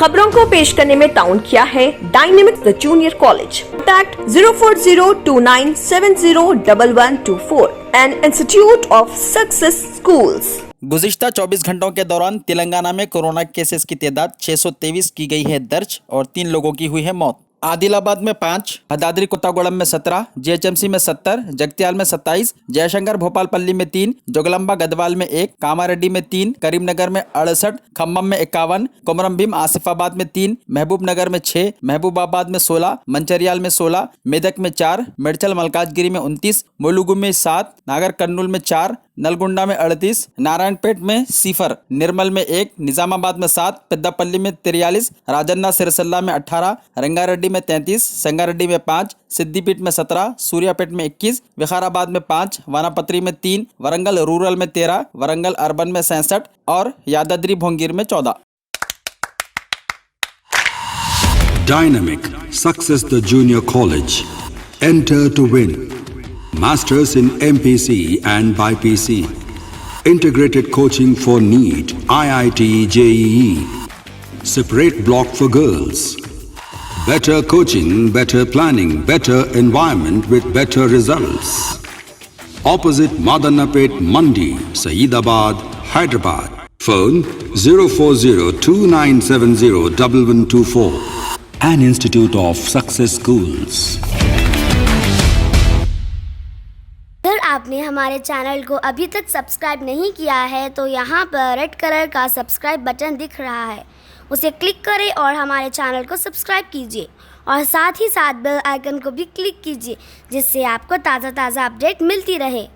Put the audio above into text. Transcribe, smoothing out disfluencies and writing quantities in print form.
खबरों को पेश करने में ताउन किया है dynamic the junior college. Contact 04029701124 and institute of success schools. गुज़िश्ता 24 घंटों के दौरान तेलंगाना में कोरोना केसेस की तादाद 623 की गई है दर्ज और 3 लोगों की हुई है मौत। आदिलाबाद में 5, भदाद्री कोत्तागुड़म में 17, जीएचएमसी में 70, जगत्याल में 27, जयशंकर भोपालपल्ली में 3, जोगलंबा गदवाल में 1, कामारेड्डी में 3, करीमनगर में 68, खम्मम में 51, कोमरम भीम आसिफाबाद में 3, महबूबनगर में 6, महबूबाबाद में 16, मंचरियाल में 16, मेदक में 4, मेडचल मलकाजगिरी में 29, मुलुगु में 7, नागर कर्नूल में 4, नलगुंडा में 38, नारायणपेट में 0, निर्मल में 1, निजामाबाद में 7, पेद्दापल्ली में 43, राजन्ना सिरसल्ला में 18, रंगारेड्डी में 33, संगारेड्डी में 5, सिद्दीपेट में 17, सूर्यापेट में 21, विकाराबाद में 5, वानापत्री में 3, वरंगल रूरल में 13, वरंगल अर्बन में 67 और यादाद्री भोंगीर में 14। Dynamic Success the Junior College. Enter to win. Masters in MPC and BPC. Integrated coaching for NEET, IIT, JEE. Separate block for girls. Better coaching, better planning, better environment with better results. Opposite Madannapet Mandi, Saeedabad, Hyderabad. Phone 04029701124. An Institute of Success Schools. अगर आपने हमारे channel को अभी तक subscribe नहीं किया है तो यहाँ पर रेड कलर का सब्सक्राइब बटन दिख रहा है, उसे क्लिक करें और हमारे चैनल को सब्सक्राइब कीजिए और साथ ही साथ बेल आइकन को भी क्लिक कीजिए जिससे आपको ताज़ा अपडेट मिलती रहे।